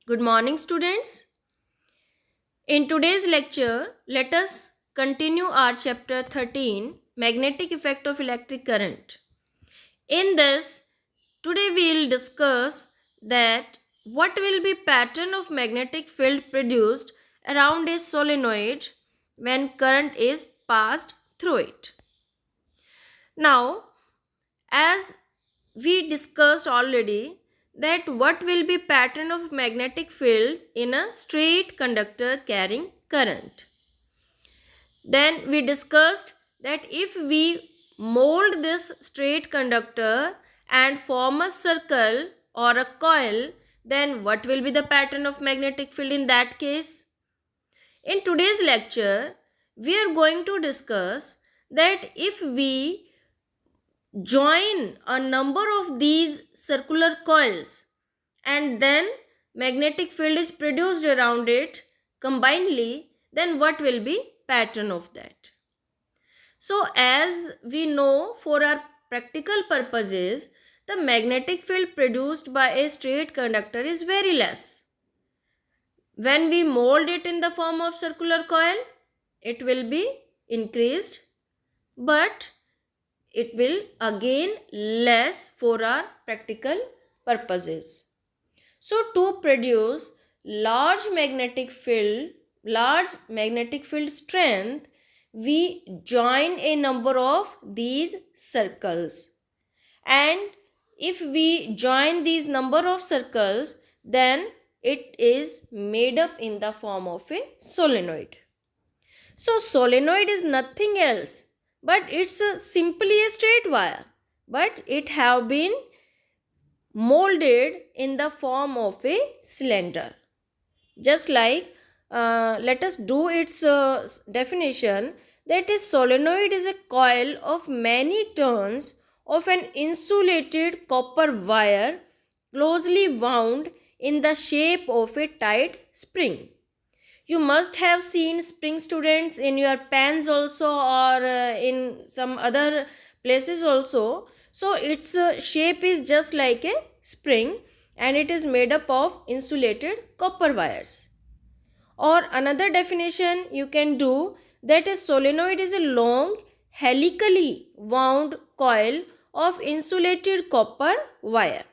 Good morning, students. In today's lecture, let us continue our chapter 13, Magnetic Effect of Electric Current. In this, today we will discuss that what will be pattern of magnetic field produced around a solenoid when current is passed through it. Now, as we discussed already that what will be pattern of magnetic field in a straight conductor carrying current. Then we discussed that if we mold this straight conductor and form a circle or a coil, then what will be the pattern of magnetic field in that case? In today's lecture, we are going to discuss that if we join a number of these circular coils and then magnetic field is produced around it combinedly, then what will be pattern of that? So as we know, for our practical purposes, the magnetic field produced by a straight conductor is very less. When we mold it in the form of circular coil, it will be increased, but it will again less for our practical purposes. So to produce large magnetic field strength, we join a number of these circles, and if we join these number of circles, then it is made up in the form of a solenoid. So solenoid is nothing else, but it's simply a straight wire, but it have been molded in the form of a cylinder. Just like let us do its definition, that is solenoid is a coil of many turns of an insulated copper wire closely wound in the shape of a tight spring. You must have seen spring, students, in your pens also, or in some other places also. So its shape is just like a spring, and it is made up of insulated copper wires. Or another definition you can do, that a solenoid is a long helically wound coil of insulated copper wire.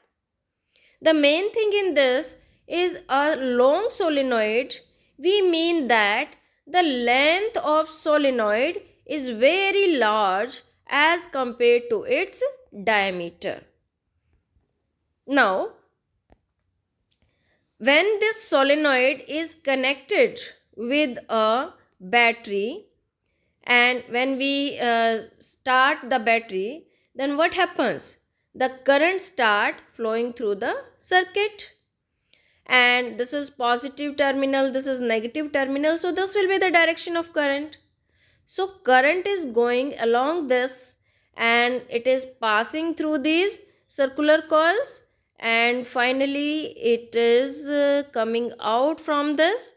The main thing in this is a long solenoid. We mean that the length of solenoid is very large as compared to its diameter. Now, when this solenoid is connected with a battery, and when we start the battery, then what happens? The current start flowing through the circuit, and this is positive terminal, this is negative terminal, so this will be the direction of current. So current is going along this, and it is passing through these circular coils, and finally it is coming out from this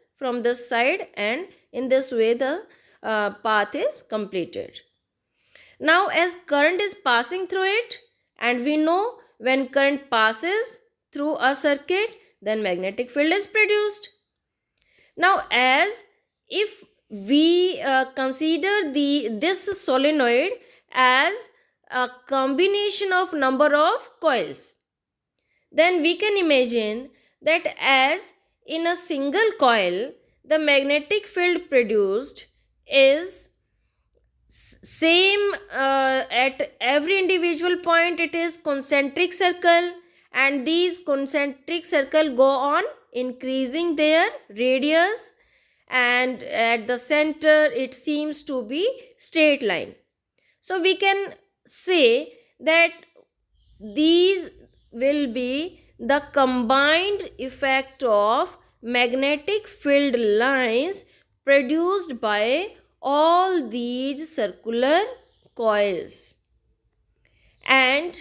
side, and in this way the path is completed. Now as current is passing through it, and we know when current passes through a circuit, then magnetic field is produced. Now as if we consider this solenoid as a combination of number of coils, then we can imagine that as in a single coil, the magnetic field produced is same at every individual point. It is concentric circle, and these concentric circle go on increasing their radius, and at the center it seems to be straight line. So we can say that these will be the combined effect of magnetic field lines produced by all these circular coils. And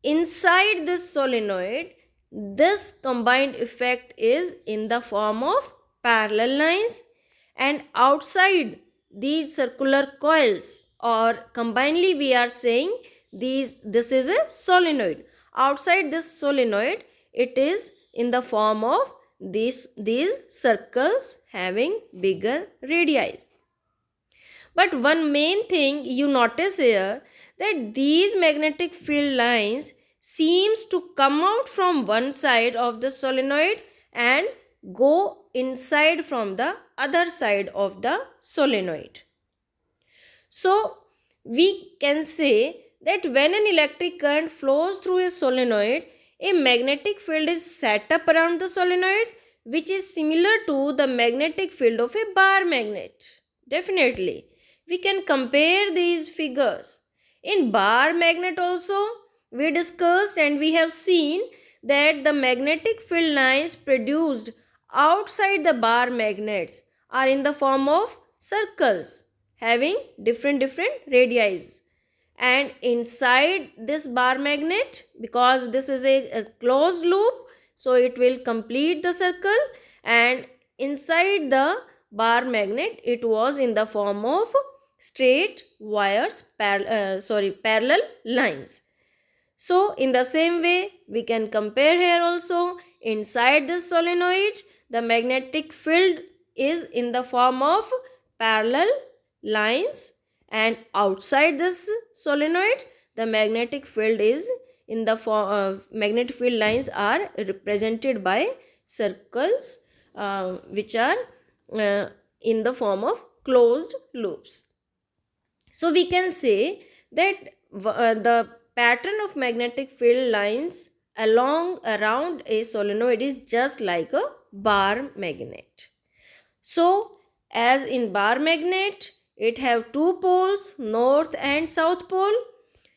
inside this solenoid, this combined effect is in the form of parallel lines, and outside these circular coils, or combinedly we are saying this is a solenoid. Outside this solenoid, it is in the form of these circles having bigger radii. But one main thing you notice here, that these magnetic field lines seems to come out from one side of the solenoid and go inside from the other side of the solenoid. So we can say that when an electric current flows through a solenoid, a magnetic field is set up around the solenoid, which is similar to the magnetic field of a bar magnet. Definitely, we can compare these figures. In bar magnet also, we discussed and we have seen that the magnetic field lines produced outside the bar magnets are in the form of circles having different radii, and inside this bar magnet, because this is a closed loop, so it will complete the circle, and inside the bar magnet it was in the form of straight wires, parallel lines. So in the same way we can compare here also. Inside this solenoid the magnetic field is in the form of parallel lines, and outside this solenoid the magnetic field is in the form of magnetic field lines are represented by circles which are in the form of closed loops. So we can say that the pattern of magnetic field lines around a solenoid is just like a bar magnet. So as in bar magnet, it have two poles, north and south pole.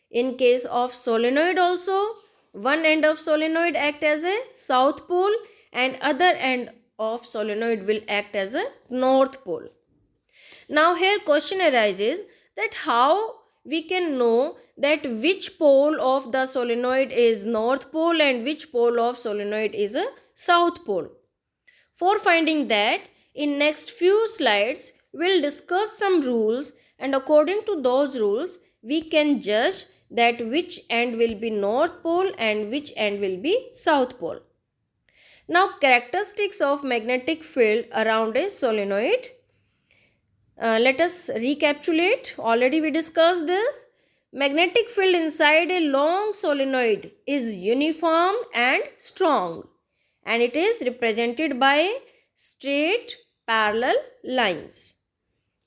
In case of solenoid also, one end of solenoid act as a south pole and other end of solenoid will act as a north pole. Now here question arises that how we can know that which pole of the solenoid is north pole and which pole of solenoid is a south pole. For finding that, in next few slides we'll discuss some rules, and according to those rules we can judge that which end will be north pole and which end will be south pole. Now characteristics of magnetic field around a solenoid. Let us recapitulate. Already we discussed this. Magnetic field inside a long solenoid is uniform and strong, and it is represented by straight parallel lines,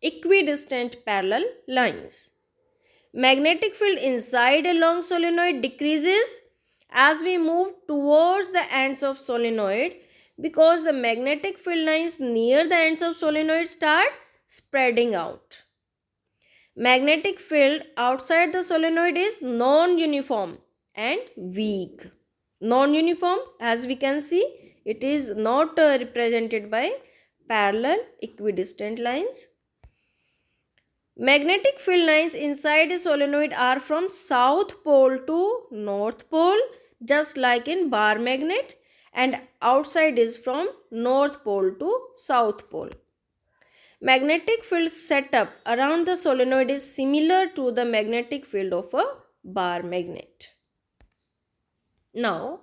equidistant parallel lines. Magnetic field inside a long solenoid decreases as we move towards the ends of solenoid, because the magnetic field lines near the ends of solenoid start spreading out. Magnetic field outside the solenoid is non-uniform and weak. Non-uniform, as we can see, it is not represented by parallel equidistant lines. Magnetic field lines inside a solenoid are from south pole to north pole, just like in bar magnet, and outside is from north pole to south pole. Magnetic field setup around the solenoid is similar to the magnetic field of a bar magnet. Now,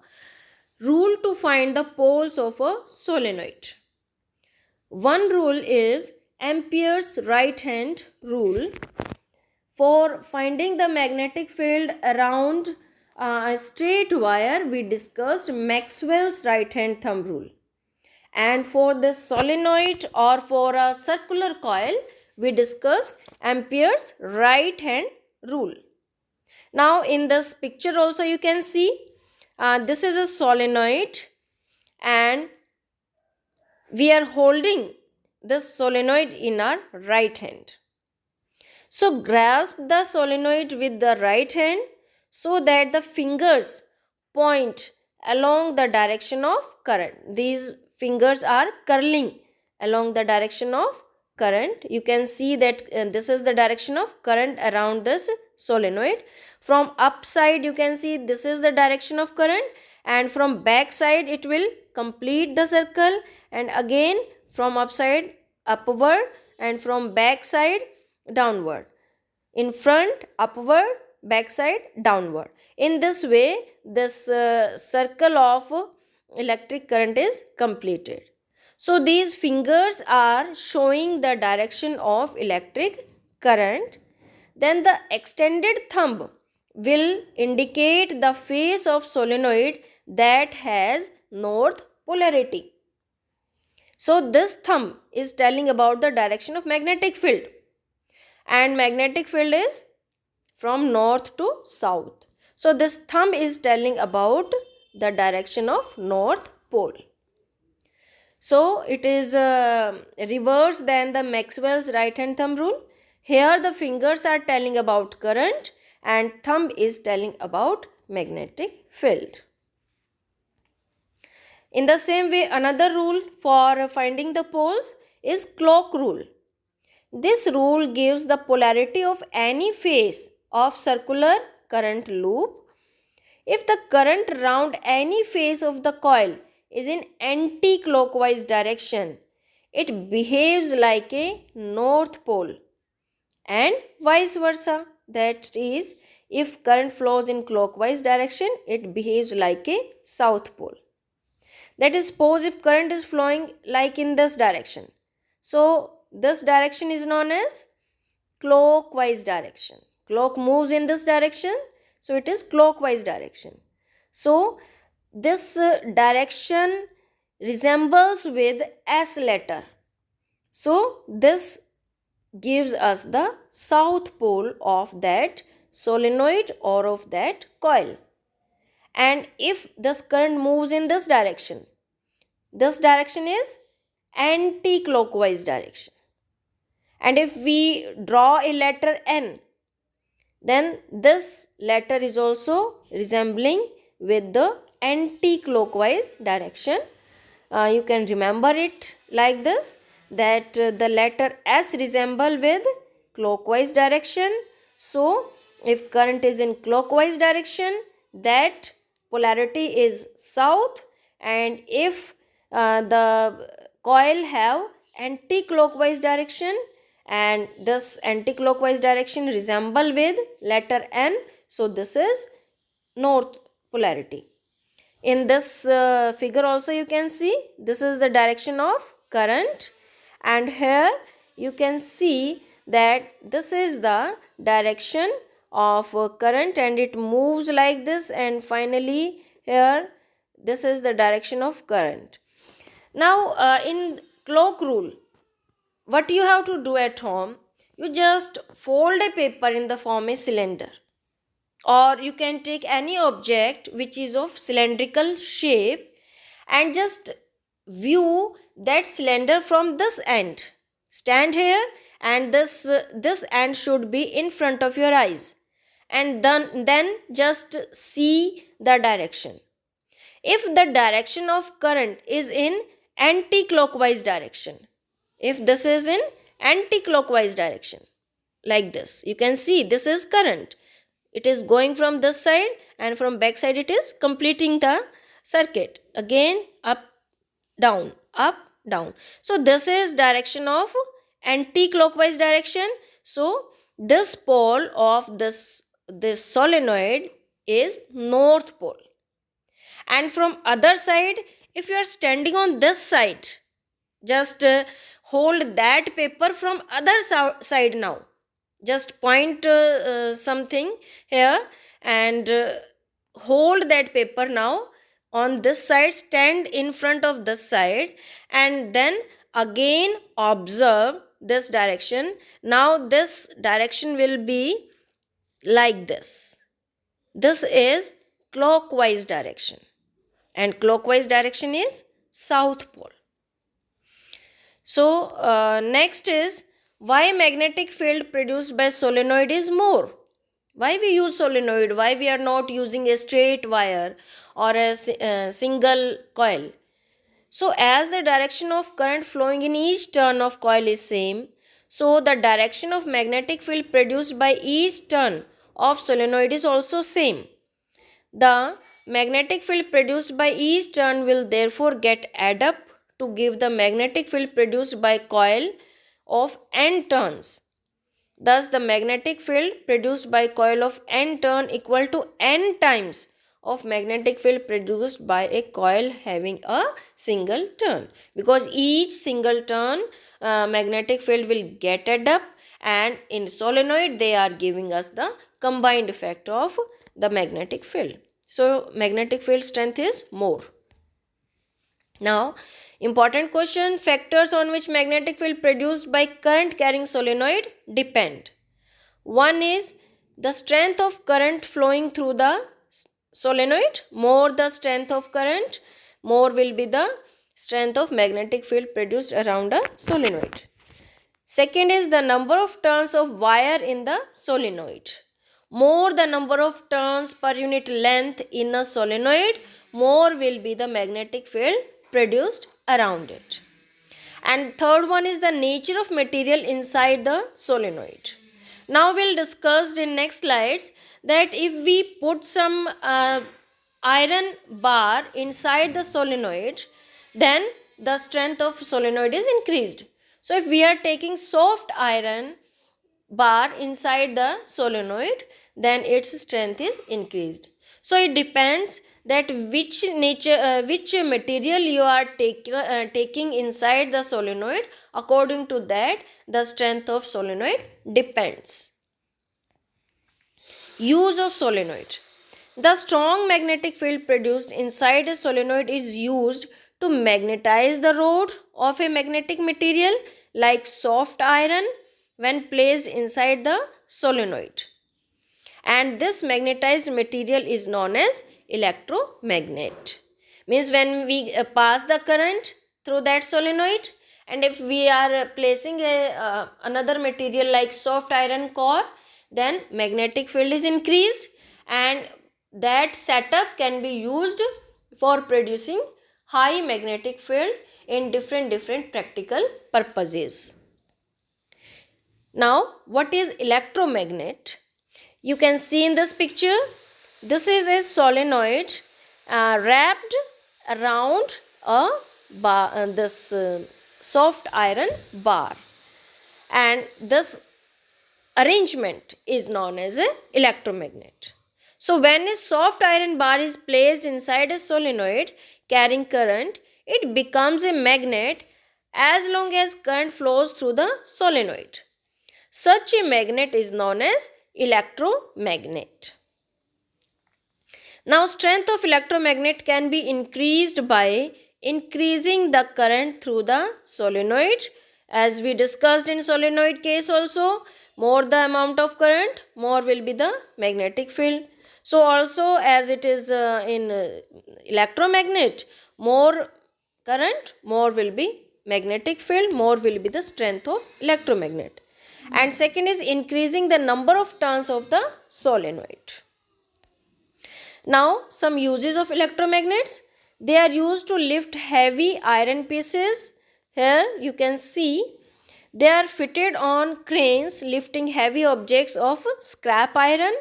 rule to find the poles of a solenoid. One rule is Ampere's right hand rule. For finding the magnetic field around a straight wire, we discussed Maxwell's right hand thumb rule. And for the solenoid or for a circular coil, we discussed Ampere's right hand rule. Now in this picture also you can see this is a solenoid, and we are holding this solenoid in our right hand. So grasp the solenoid with the right hand so that the fingers point along the direction of current. These fingers are curling along the direction of current. You can see that this is the direction of current around this solenoid. From upside you can see this is the direction of current, and from back side it will complete the circle, and again from upside upward and from back side downward. In front upward, back side downward. In this way this circle of electric current is completed. So these fingers are showing the direction of electric current. Then the extended thumb will indicate the face of solenoid that has north polarity. So this thumb is telling about the direction of magnetic field, and magnetic field is from north to south. So this thumb is telling about the direction of north pole. So it is reverse than the Maxwell's right hand thumb rule. Here the fingers are telling about current and thumb is telling about magnetic field. In the same way, another rule for finding the poles is clock rule. This rule gives the polarity of any phase of circular current loop. If the current round any face of the coil is in anti-clockwise direction, it behaves like a north pole, and vice versa. That is, if current flows in clockwise direction, it behaves like a south pole. That is, suppose if current is flowing like in this direction, so this direction is known as clockwise direction. Clock moves in this direction, so it is clockwise direction. So this direction resembles with S letter. So this gives us the south pole of that solenoid or of that coil. And if this current moves in this direction is anti-clockwise direction. And if we draw a letter N, then this letter is also resembling with the anti-clockwise direction. You can remember it like this, that the letter S resemble with clockwise direction. So if current is in clockwise direction, that polarity is south, and if the coil have anti-clockwise direction and this anti-clockwise direction resemble with letter N, so this is north polarity. In this figure also you can see this is the direction of current, and here you can see that this is the direction of current and it moves like this, and finally here this is the direction of current. Now in clock rule, what you have to do at home, you just fold a paper in the form a cylinder, or you can take any object which is of cylindrical shape and just view that cylinder from this end. Stand here and this end should be in front of your eyes, and then just see the direction. If the direction of current is in anti-clockwise direction, if this is in anti-clockwise direction like this, you can see this is current. It is going from this side and from back side it is completing the circuit. Again up, down, up, down. So this is direction of anti-clockwise direction. So this pole of this solenoid is north pole. And from other side, if you are standing on this side, just hold that paper from other side now. Just point something here and hold that paper now on this side, stand in front of this side, and then again observe this direction. Now this direction will be like this. This is clockwise direction, and clockwise direction is south pole. So next is why magnetic field produced by solenoid is more. Why we use solenoid? Why we are not using a straight wire or a single coil? So as the direction of current flowing in each turn of coil is same, so the direction of magnetic field produced by each turn of solenoid is also same. The magnetic field produced by each turn will therefore get add up to give the magnetic field produced by coil of n turns. Thus the magnetic field produced by coil of n turn equal to n times of magnetic field produced by a coil having a single turn, because each single turn magnetic field will get added up, and in solenoid they are giving us the combined effect of the magnetic field. So magnetic field strength is more. Now, important question: factors on which magnetic field produced by current carrying solenoid depend. One is the strength of current flowing through the solenoid. More the strength of current, more will be the strength of magnetic field produced around a solenoid. Second is the number of turns of wire in the solenoid. More the number of turns per unit length in a solenoid, more will be the magnetic field produced around it. And third one is the nature of material inside the solenoid. Now we'll discuss in next slides that if we put some iron bar inside the solenoid, then the strength of solenoid is increased. So if we are taking soft iron bar inside the solenoid, then its strength is increased. So it depends that which material you are taking inside the solenoid. According to that, the strength of solenoid depends. Use of solenoid. The strong magnetic field produced inside a solenoid is used to magnetize the rod of a magnetic material like soft iron when placed inside the solenoid. And this magnetized material is known as electromagnet. Means when we pass the current through that solenoid, and if we are placing another material like soft iron core, then magnetic field is increased, and that setup can be used for producing high magnetic field in different practical purposes. Now, what is electromagnet? You can see in this picture, this is a solenoid wrapped around a bar, this soft iron bar, and this arrangement is known as a electromagnet. So when a soft iron bar is placed inside a solenoid carrying current, it becomes a magnet as long as current flows through the solenoid. Such a magnet is known as electromagnet. Now, strength of electromagnet can be increased by increasing the current through the solenoid. As we discussed in solenoid case also, more the amount of current, more will be the magnetic field. So also as it is in electromagnet, more current, more will be magnetic field, more will be the strength of electromagnet. And second is increasing the number of turns of the solenoid. Now, some uses of electromagnets. They are used to lift heavy iron pieces. Here you can see they are fitted on cranes lifting heavy objects of scrap iron.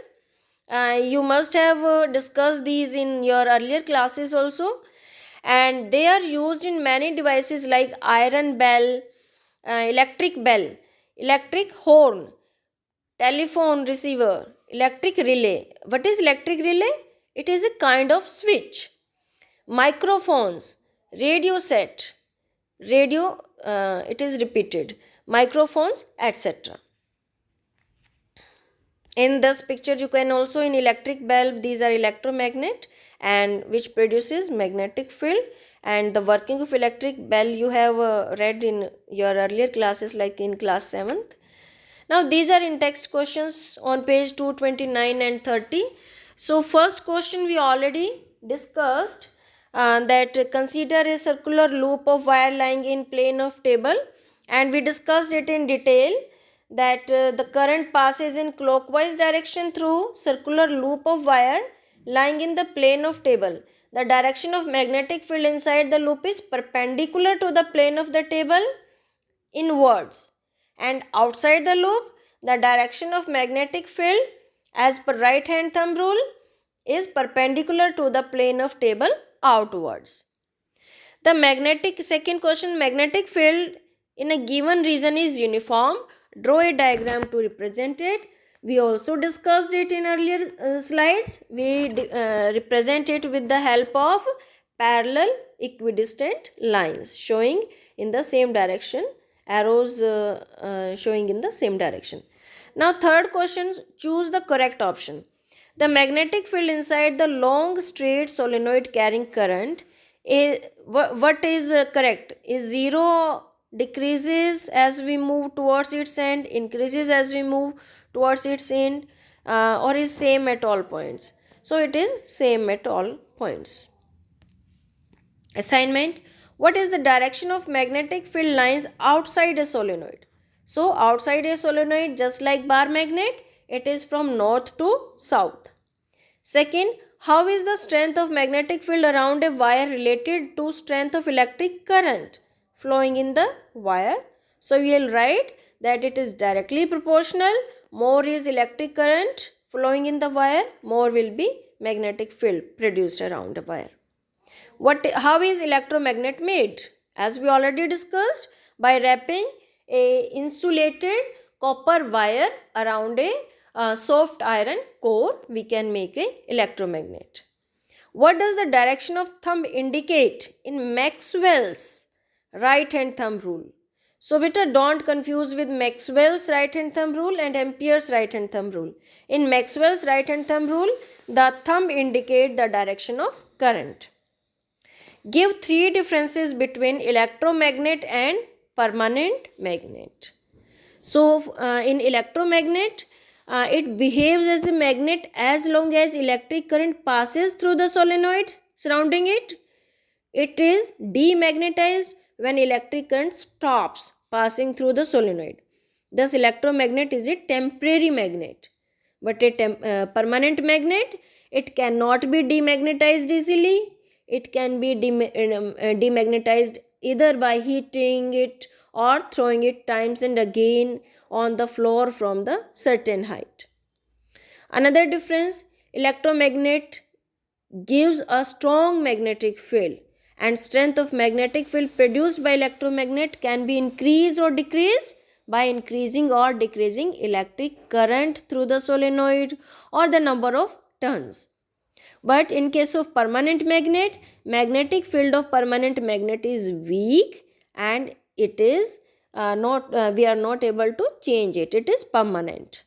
You must have discussed these in your earlier classes also. And they are used in many devices like iron bell, electric horn, telephone receiver, electric relay. What is electric relay? It is a kind of switch. Microphones, radio set, radio, it is repeated, microphones, etc. In this picture you can also in electric bulb, these are electromagnet and which produces magnetic field, and the working of electric bell you have read in your earlier classes like in class 7th. Now these are in text questions on page 229 and 30. So first question we already discussed, that consider a circular loop of wire lying in plane of table, and we discussed it in detail that the current passes in clockwise direction through circular loop of wire lying in the plane of table. The direction of magnetic field inside the loop is perpendicular to the plane of the table inwards, and outside the loop the direction of magnetic field as per right hand thumb rule is perpendicular to the plane of table outwards. The second question, magnetic field in a given region is uniform. Draw a diagram to represent it. We also discussed it in earlier slides. We represent it with the help of parallel equidistant lines showing in the same direction, arrows showing in the same direction. Now, third question, choose the correct option. The magnetic field inside the long straight solenoid carrying current is, what is correct? Is 0 decreases as we move towards its end, increases as we move towards its end, or is same at all points? So it is same at all points. Assignment: what is the direction of magnetic field lines outside a solenoid? So outside a solenoid, just like bar magnet, it is from north to south. Second, how is the strength of magnetic field around a wire related to strength of electric current flowing in the wire? So we will write that it is directly proportional. More is electric current flowing in the wire, more will be magnetic field produced around a wire. How is electromagnet made? As we already discussed, by wrapping a insulated copper wire around a soft iron core, we can make a electromagnet. What does the direction of thumb indicate in Maxwell's right hand thumb rule? So beta, don't confuse with Maxwell's right hand thumb rule and Ampere's right hand thumb rule. In Maxwell's right hand thumb rule, the thumb indicate the direction of current. Give 3 differences between electromagnet and permanent magnet. So in electromagnet, it behaves as a magnet as long as electric current passes through the solenoid surrounding it. It is demagnetized when electric current stops passing through the solenoid. Thus electromagnet is a temporary magnet. But a permanent magnet, it cannot be demagnetized easily. It can be demagnetized either by heating it or throwing it times and again on the floor from the certain height. Another difference, electromagnet gives a strong magnetic field, and strength of magnetic field produced by electromagnet can be increased or decreased by increasing or decreasing electric current through the solenoid or the number of turns. But in case of permanent magnet, magnetic field of permanent magnet is weak and it is we are not able to change it. It is permanent.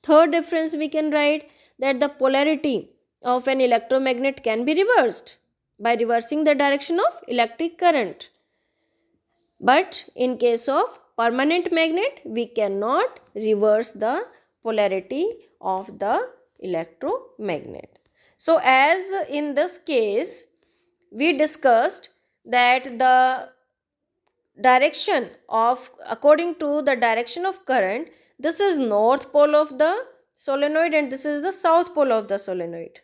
Third difference we can write that the polarity of an electromagnet can be reversed by reversing the direction of electric current. But in case of permanent magnet, we cannot reverse the polarity of the electromagnet. So as in this case, we discussed that the direction of, according to the direction of current, this is north pole of the solenoid and this is the south pole of the solenoid.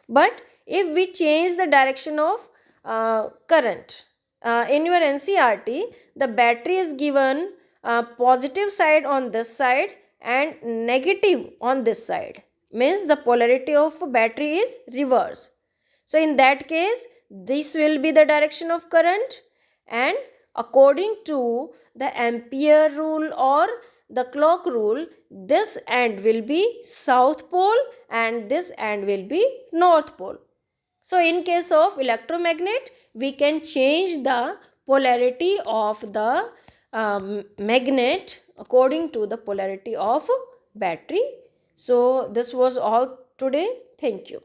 But if we change the direction of current, in your NCRT, the battery is given positive side on this side and negative on this side. Means the polarity of battery is reverse. So in that case, this will be the direction of current, and according to the Ampere rule or the clock rule, this end will be south pole and this end will be north pole. So in case of electromagnet, we can change the polarity of the magnet according to the polarity of battery. So this was all today. Thank you.